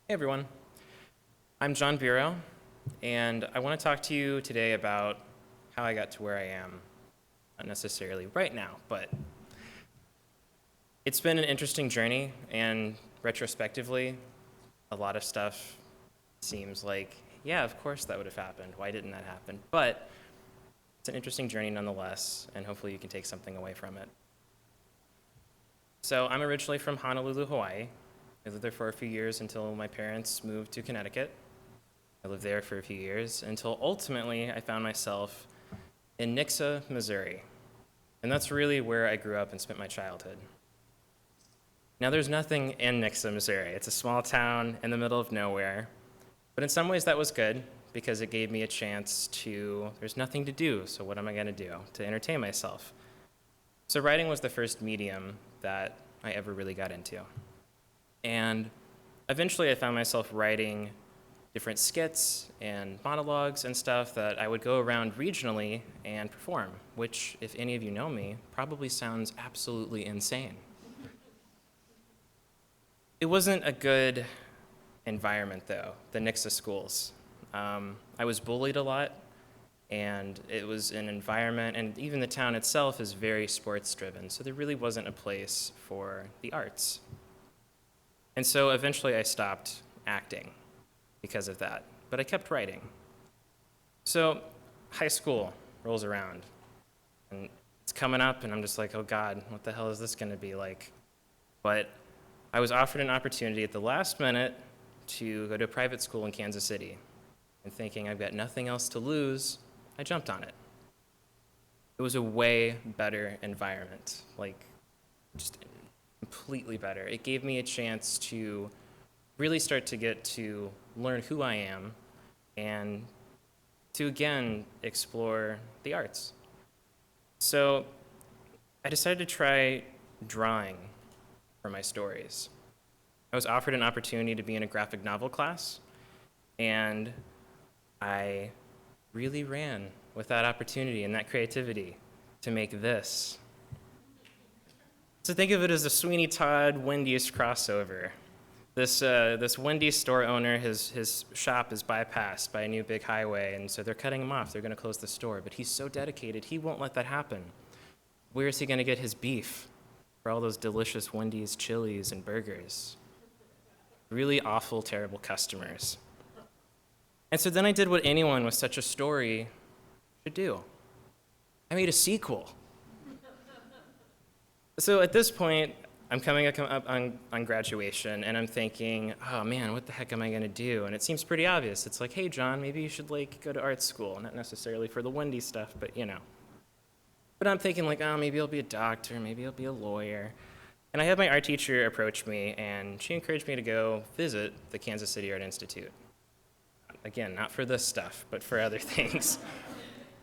Hey everyone, I'm John Bureau, and I want to talk to you today about how I got to where I am. Not necessarily right now, but it's been an interesting journey, and retrospectively, a lot of stuff seems like, yeah, of course that would have happened. Why didn't that happen? But it's an interesting journey nonetheless, and hopefully you can take something away from it. So I'm originally from Honolulu, Hawaii. I lived there for a few years until my parents moved to Connecticut. I lived there for a few years until ultimately I found myself in Nixa, Missouri. And that's really where I grew up and spent my childhood. Now, there's nothing in Nixa, Missouri. It's a small town in the middle of nowhere. But in some ways, that was good because it gave me a chance to, there's nothing to do, so what am I going to do to entertain myself? So, writing was the first medium that I ever really got into. And eventually, I found myself writing different skits and monologues and stuff that I would go around regionally and perform, which, if any of you know me, probably sounds absolutely insane. It wasn't a good environment, though, the Nixa schools. I was bullied a lot, and it was an environment, and even the town itself is very sports driven, so there really wasn't a place for the arts. And so eventually I stopped acting because of that, but I kept writing. So high school rolls around, and it's coming up, and I'm just like, oh God, what the hell is this gonna be like? But I was offered an opportunity at the last minute to go to a private school in Kansas City, and thinking I've got nothing else to lose, I jumped on it. It was a way better environment, like just completely better. It gave me a chance to really start to get to learn who I am and to again explore the arts. So I decided to try drawing for my stories. I was offered an opportunity to be in a graphic novel class, and I really ran with that opportunity and that creativity to make this. So think of it as a Sweeney Todd Wendy's crossover. This Wendy's store owner, his shop is bypassed by a new big highway, and so they're cutting him off. They're going to close the store, but he's so dedicated, he won't let that happen. Where is he going to get his beef for all those delicious Wendy's chilies and burgers? Really awful, terrible customers. And so then I did what anyone with such a story should do. I made a sequel. So at this point, I'm coming up on graduation, and I'm thinking, oh man, what the heck am I gonna do? And it seems pretty obvious. It's like, hey John, maybe you should go to art school. Not necessarily for the Wendy stuff, but you know. But I'm thinking like, oh, maybe I'll be a doctor, maybe I'll be a lawyer. And I had my art teacher approach me, and she encouraged me to go visit the Kansas City Art Institute. Again, not for this stuff, but for other things.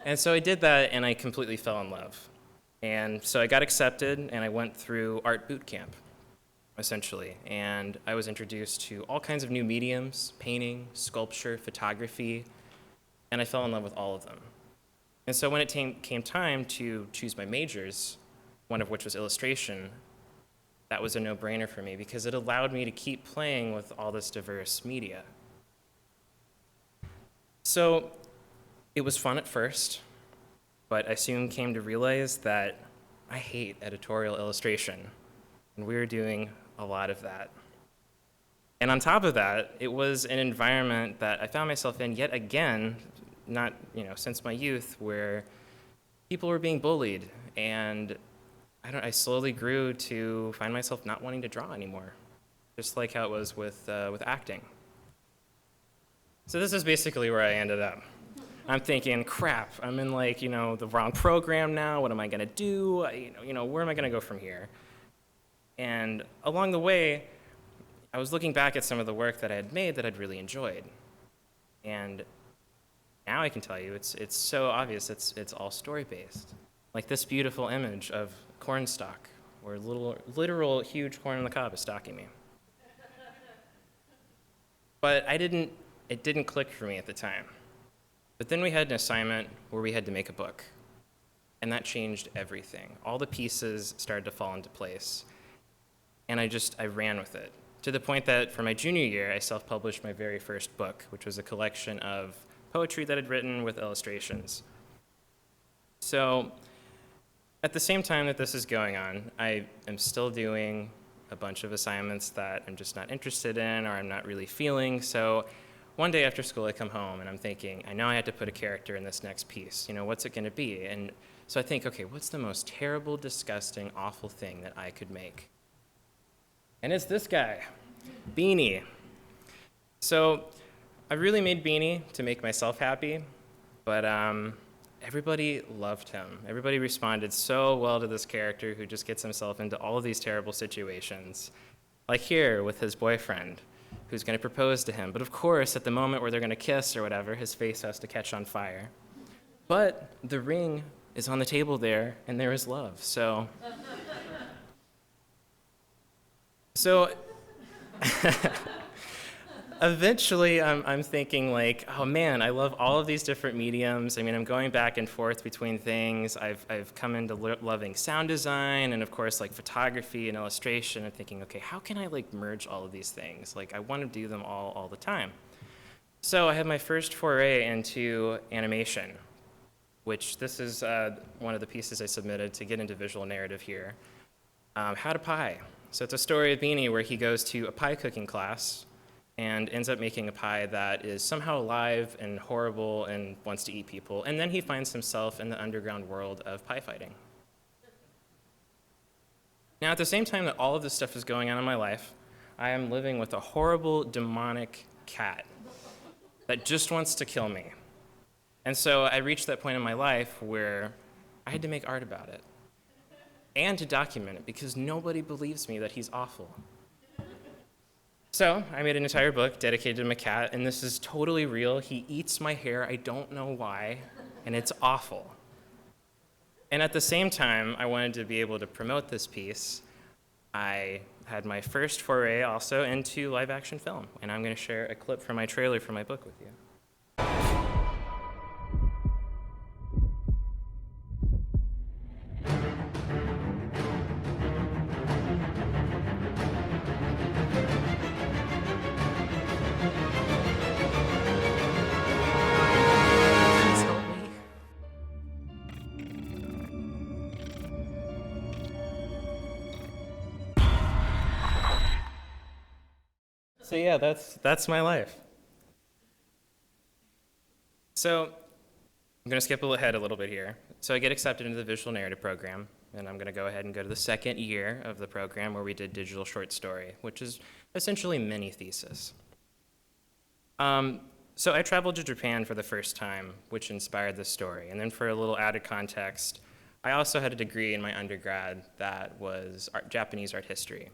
And so I did that, and I completely fell in love. And so I got accepted, and I went through art boot camp, essentially. And I was introduced to all kinds of new mediums, painting, sculpture, photography, and I fell in love with all of them. And so when it came time to choose my majors, one of which was illustration, that was a no-brainer for me because it allowed me to keep playing with all this diverse media. So it was fun at first, but I soon came to realize that I hate editorial illustration, and we were doing a lot of that. And on top of that, it was an environment that I found myself in yet again, not since my youth, where people were being bullied, and I slowly grew to find myself not wanting to draw anymore, just like how it was with acting. So this is basically where I ended up. I'm thinking, crap, I'm in the wrong program now. What am I gonna do? Where am I gonna go from here? And along the way, I was looking back at some of the work that I had made that I'd really enjoyed. And now I can tell you, it's so obvious, it's all story-based. Like this beautiful image of corn stalk, where literal huge corn on the cob is stalking me. But it didn't click for me at the time. But then we had an assignment where we had to make a book, and that changed everything. All the pieces started to fall into place, and I ran with it. to the point that for my junior year, I self-published my very first book, which was a collection of poetry that I'd written with illustrations. So at the same time that this is going on, I am still doing a bunch of assignments that I'm just not interested in or I'm not really feeling. So one day after school, I come home and I'm thinking, I know I had to put a character in this next piece. What's it going to be? And so I think, okay, what's the most terrible, disgusting, awful thing that I could make? And it's this guy, Beanie. So I really made Beanie to make myself happy, but everybody loved him. Everybody responded so well to this character who just gets himself into all of these terrible situations. Like here with his boyfriend, who's going to propose to him. But of course, at the moment where they're going to kiss or whatever, his face has to catch on fire. But the ring is on the table there, and there is love. So eventually, I'm thinking like, oh man, I love all of these different mediums. I'm going back and forth between things. I've come into loving sound design and of course like photography and illustration and thinking, okay, how can I like merge all of these things? Like I want to do them all the time. So I had my first foray into animation, which this is one of the pieces I submitted to get into visual narrative here. How to Pie. So it's a story of Beanie where he goes to a pie cooking class and ends up making a pie that is somehow alive and horrible and wants to eat people. And then he finds himself in the underground world of pie fighting. Now, at the same time that all of this stuff is going on in my life, I am living with a horrible, demonic cat that just wants to kill me. And so I reached that point in my life where I had to make art about it and to document it because nobody believes me that he's awful. So I made an entire book dedicated to my cat, and this is totally real. He eats my hair, I don't know why, and it's awful. And at the same time, I wanted to be able to promote this piece. I had my first foray also into live action film, and I'm going to share a clip from my trailer for my book with you. So yeah, that's my life. So I'm going to skip ahead a little bit here. So I get accepted into the visual narrative program, and I'm going to go ahead and go to the second year of the program where we did digital short story, which is essentially mini thesis. So I traveled to Japan for the first time, which inspired this story. And then for a little added context, I also had a degree in my undergrad that was Japanese art history.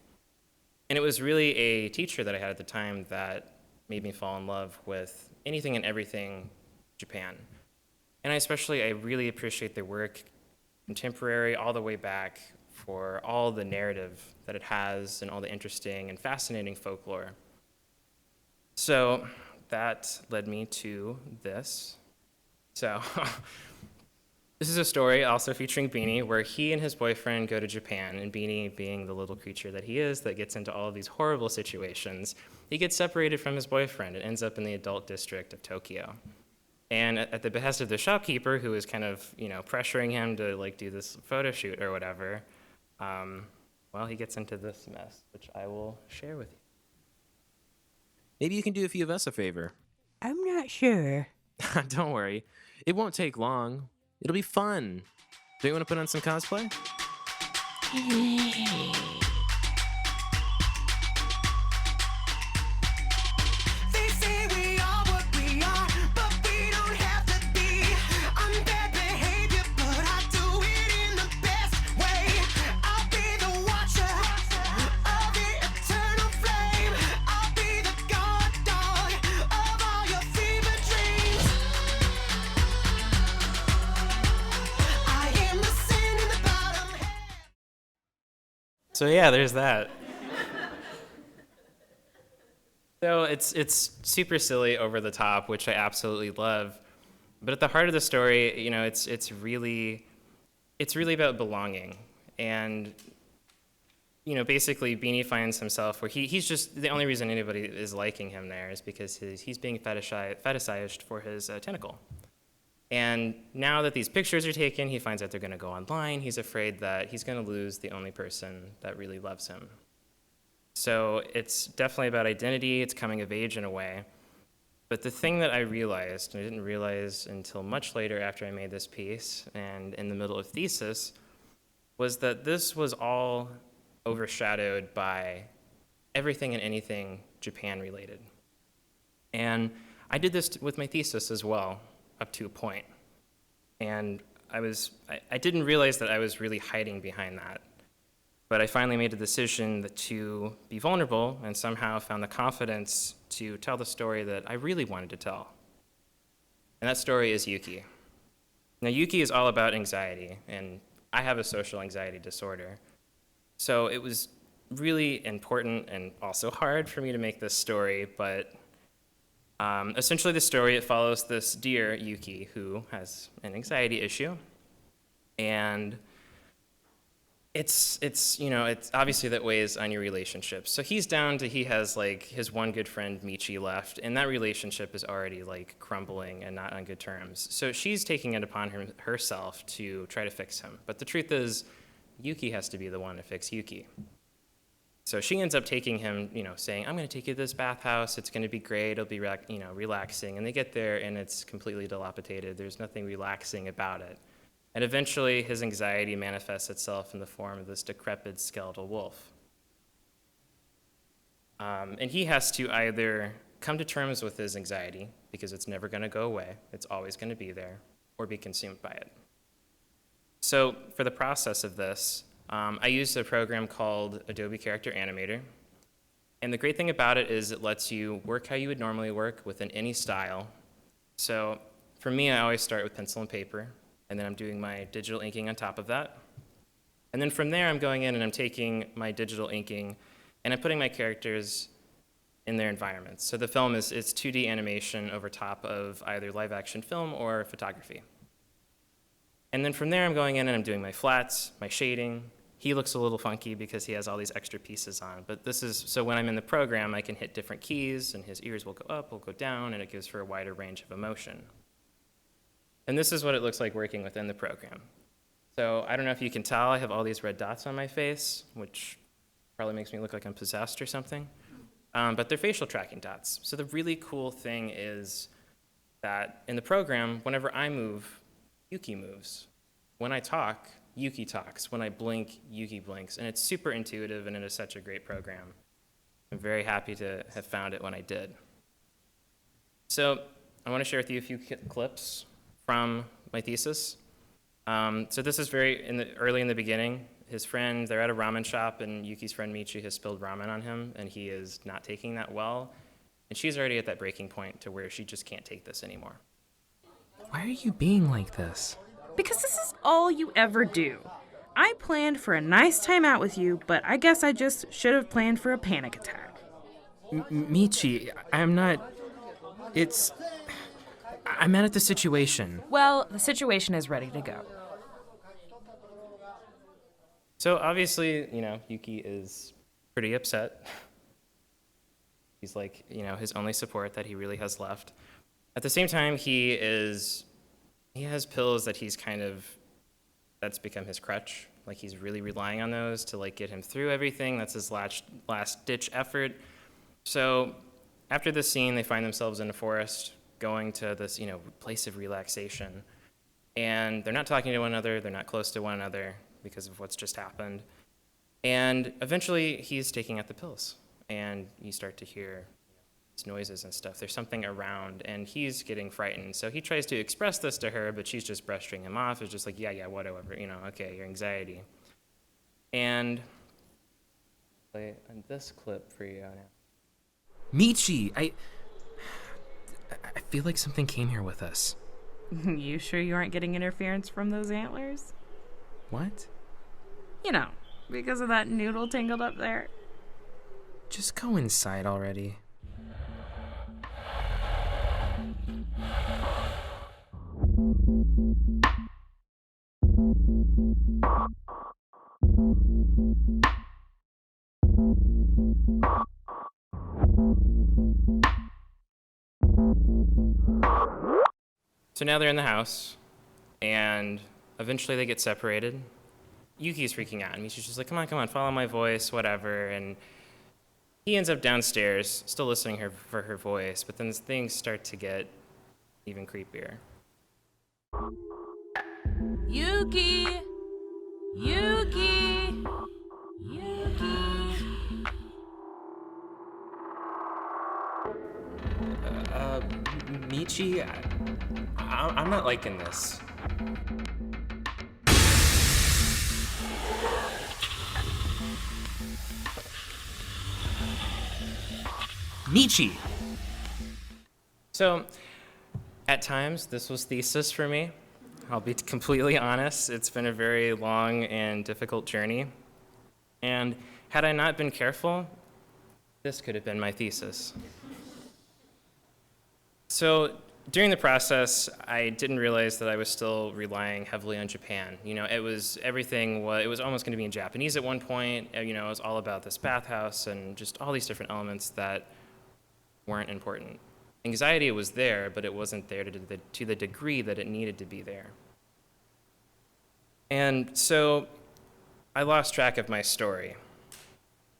And it was really a teacher that I had at the time that made me fall in love with anything and everything Japan. And I really appreciate their work, contemporary all the way back, for all the narrative that it has and all the interesting and fascinating folklore. So that led me to this. So this is a story also featuring Beanie, where he and his boyfriend go to Japan, and Beanie, being the little creature that he is that gets into all of these horrible situations, he gets separated from his boyfriend and ends up in the adult district of Tokyo. And at the behest of the shopkeeper, who is kind of, pressuring him to like do this photo shoot or whatever, he gets into this mess, which I will share with you. Maybe you can do a few of us a favor. I'm not sure. Don't worry. It won't take long. It'll be fun. Do you want to put on some cosplay? They say we are what we are, but we don't have to be. I'm bad behavior, but I do it in the best way. I'll be the watcher of the eternal flame. I'll be the guard dog of all your fever dreams. I am the sin in the bottom half. So yeah, there's that. So it's super silly, over the top, which I absolutely love. But at the heart of the story, it's really about belonging. And basically Beanie finds himself where he's just, the only reason anybody is liking him there is because he's being fetishized for his tentacle. And now that these pictures are taken, he finds out they're going to go online. He's afraid that he's going to lose the only person that really loves him. So it's definitely about identity. It's coming of age in a way. But the thing that I realized, and I didn't realize until much later after I made this piece and in the middle of thesis, was that this was all overshadowed by everything and anything Japan related. And I did this with my thesis as well, up to a point. And I didn't realize that I was really hiding behind that. But I finally made a decision to be vulnerable and somehow found the confidence to tell the story that I really wanted to tell. And that story is Yuki. Now, Yuki is all about anxiety, and I have a social anxiety disorder. So it was really important and also hard for me to make this story, but essentially the story, it follows this deer, Yuki, who has an anxiety issue. And it's obviously that weighs on your relationships. So he has like his one good friend Michi left, and that relationship is already like crumbling and not on good terms. So she's taking it upon herself to try to fix him. But the truth is, Yuki has to be the one to fix Yuki. So she ends up taking him, saying, I'm going to take you to this bathhouse. It's going to be great. It'll be relaxing. And they get there, and it's completely dilapidated. There's nothing relaxing about it. And eventually, his anxiety manifests itself in the form of this decrepit skeletal wolf. And he has to either come to terms with his anxiety, because it's never going to go away, it's always going to be there, or be consumed by it. So for the process of this, I used a program called Adobe Character Animator. And the great thing about it is it lets you work how you would normally work within any style. So for me, I always start with pencil and paper, and then I'm doing my digital inking on top of that. And then from there, I'm going in and I'm taking my digital inking, and I'm putting my characters in their environments. So the film it's 2D animation over top of either live action film or photography. And then from there, I'm going in and I'm doing my flats, my shading. He looks a little funky because he has all these extra pieces on. But so when I'm in the program, I can hit different keys, and his ears will go up, will go down, and it gives for a wider range of emotion. And this is what it looks like working within the program. So I don't know if you can tell, I have all these red dots on my face, which probably makes me look like I'm possessed or something. But they're facial tracking dots. So the really cool thing is that in the program, whenever I move, Yuki moves. When I talk, Yuki talks. When I blink, Yuki blinks. And it's super intuitive, and it is such a great program. I'm very happy to have found it when I did. So I want to share with you a few clips from my thesis. So this is early in the beginning. His friend, they're at a ramen shop, and Yuki's friend Michi has spilled ramen on him, and he is not taking that well. And she's already at that breaking point to where she just can't take this anymore. Why are you being like this? Because this is all you ever do. I planned for a nice time out with you, but I guess I just should have planned for a panic attack. Michi, I'm not... I'm mad at the situation. Well, the situation is ready to go. So obviously, Yuki is pretty upset. He's like, his only support that he really has left. At the same time, he has pills that that's become his crutch. Like, he's really relying on those to get him through everything. That's his last ditch effort. So after this scene, they find themselves in a forest going to this, place of relaxation. And they're not talking to one another, they're not close to one another because of what's just happened. And eventually he's taking out the pills, and you start to hear noises and stuff. There's something around, and he's getting frightened. So he tries to express this to her, but she's just brushing him off. It's just like, yeah, whatever, okay, your anxiety. And play this clip for you now. Michi, I feel like something came here with us. You sure you aren't getting interference from those antlers? What? Because of that noodle tangled up there. Just go inside already. So now they're in the house, and eventually they get separated. Yuki's freaking out, and Michi's just like, come on, follow my voice, whatever. And he ends up downstairs, still listening for her voice, but then things start to get even creepier. Yuki! Yuki! Yuki! Michi, I'm not liking this. Michi! So, at times, this was thesis for me. I'll be completely honest. It's been a very long and difficult journey. And had I not been careful, this could have been my thesis. So, during the process, I didn't realize that I was still relying heavily on Japan. You know, it was almost going to be in Japanese at one point. You know, it was all about this bathhouse and just all these different elements that weren't important. Anxiety was there, but it wasn't there to the degree that it needed to be there. And so I lost track of my story.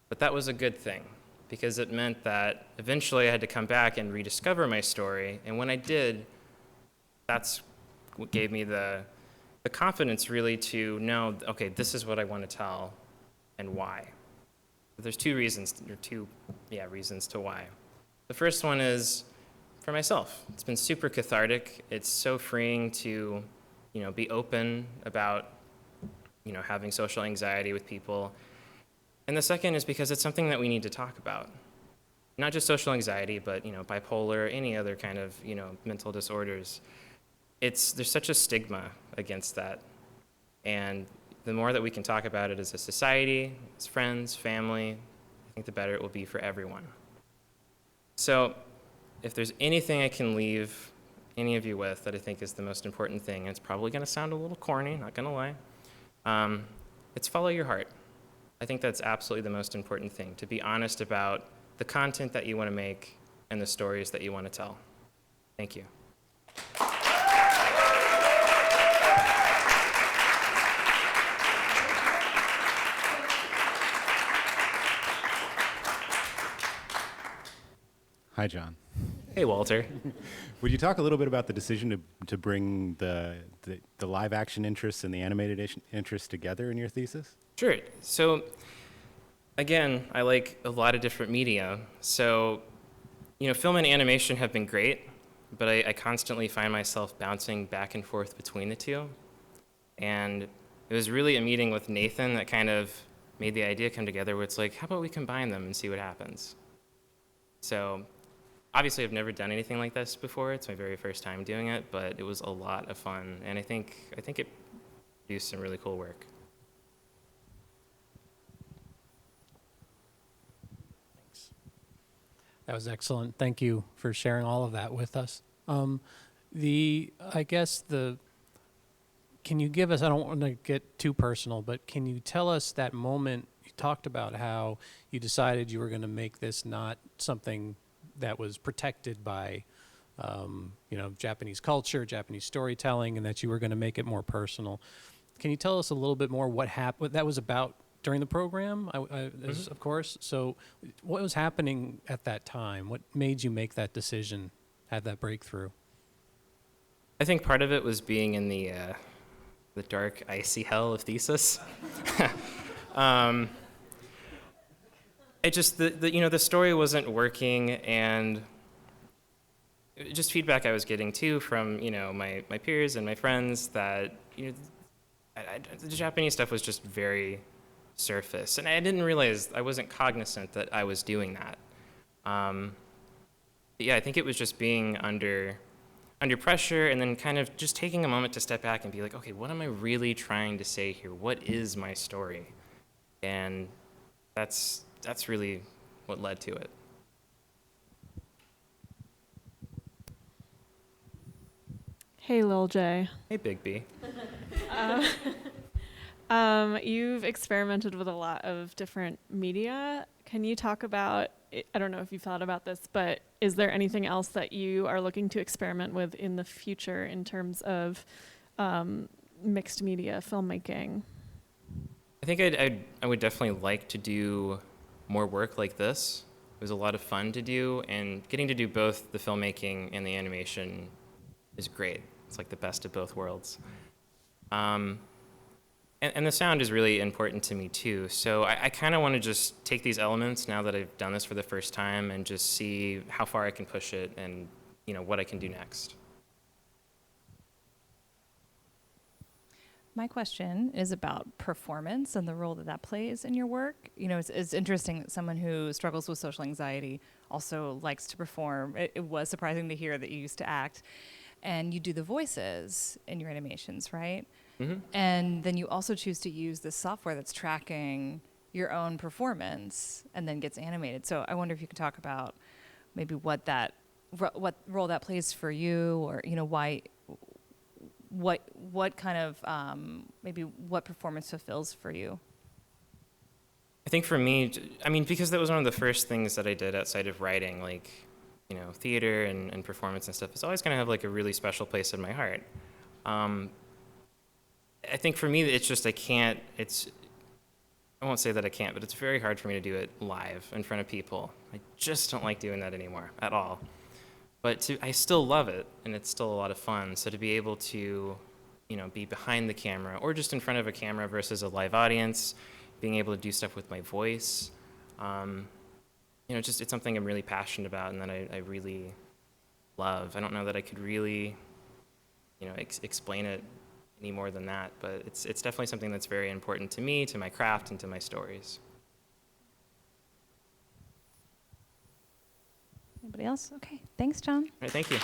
But that was a good thing, because it meant that eventually I had to come back and rediscover my story. And when I did, that's what gave me the confidence really to know, okay, this is what I want to tell and why. There's two reasons to why. The first one is for myself. It's been super cathartic. It's so freeing to, be open about, having social anxiety with people. And the second is because it's something that we need to talk about. Not just social anxiety, but, bipolar, any other kind of, mental disorders. There's such a stigma against that. And the more that we can talk about it as a society, as friends, family, I think the better it will be for everyone. So if there's anything I can leave any of you with that I think is the most important thing, and it's probably going to sound a little corny, not going to lie, it's follow your heart. I think that's absolutely the most important thing, to be honest about the content that you want to make and the stories that you want to tell. Thank you. Hi, John. Hey, Walter. Would you talk a little bit about the decision to bring the live action interests and the animated interests together in your thesis? Sure. So, again, I like a lot of different media. So, film and animation have been great, but I constantly find myself bouncing back and forth between the two. And it was really a meeting with Nathan that kind of made the idea come together where it's like, how about we combine them and see what happens? So, obviously, I've never done anything like this before. It's my very first time doing it, but it was a lot of fun, and I think it produced some really cool work. That was excellent. Thank you for sharing all of that with us. Can you give us, I don't want to get too personal, but can you tell us that moment you talked about how you decided you were going to make this not something that was protected by, Japanese culture, Japanese storytelling, and that you were going to make it more personal. Can you tell us a little bit more what that was about during the program, of course? So what was happening at that time? What made you make that decision, have that breakthrough? I think part of it was being in the dark, icy hell of thesis. The story wasn't working, and just feedback I was getting too from my peers and my friends that the Japanese stuff was just very surface, and I didn't realize, I wasn't cognizant that I was doing that. I think it was just being under pressure, and then kind of just taking a moment to step back and be like, okay, what am I really trying to say here? What is my story? And that's really what led to it. Hey, Lil J. Hey, Big B. You've experimented with a lot of different media. Can you talk about, I don't know if you've thought about this, but is there anything else that you are looking to experiment with in the future in terms of mixed media filmmaking? I think I would definitely like to do more work like this. It was a lot of fun to do, and getting to do both the filmmaking and the animation is great. It's like the best of both worlds. And the sound is really important to me too. So I kind of want to just take these elements now that I've done this for the first time and just see how far I can push it and, you know, what I can do next. My question is about performance and the role that that plays in your work. You know, it's interesting that someone who struggles with social anxiety also likes to perform. It was surprising to hear that you used to act, and you do the voices in your animations, right? Mm-hmm. And then you also choose to use this software that's tracking your own performance and then gets animated. So I wonder if you could talk about maybe what role that plays for you, or, you know, why. What kind of maybe what performance fulfills for you? I think for me, I mean, because that was one of the first things that I did outside of writing, like, you know, theater and performance and stuff, it's always going to have like a really special place in my heart. I think for me, it's just I won't say that I can't, but it's very hard for me to do it live in front of people. I just don't like doing that anymore at all. But I still love it, and it's still a lot of fun. So to be able to, you know, be behind the camera or just in front of a camera versus a live audience, being able to do stuff with my voice, you know, just it's something I'm really passionate about and that I really love. I don't know that I could really, you know, explain it any more than that, but it's definitely something that's very important to me, to my craft, and to my stories. Anybody else? Okay, thanks, John. All right, thank you.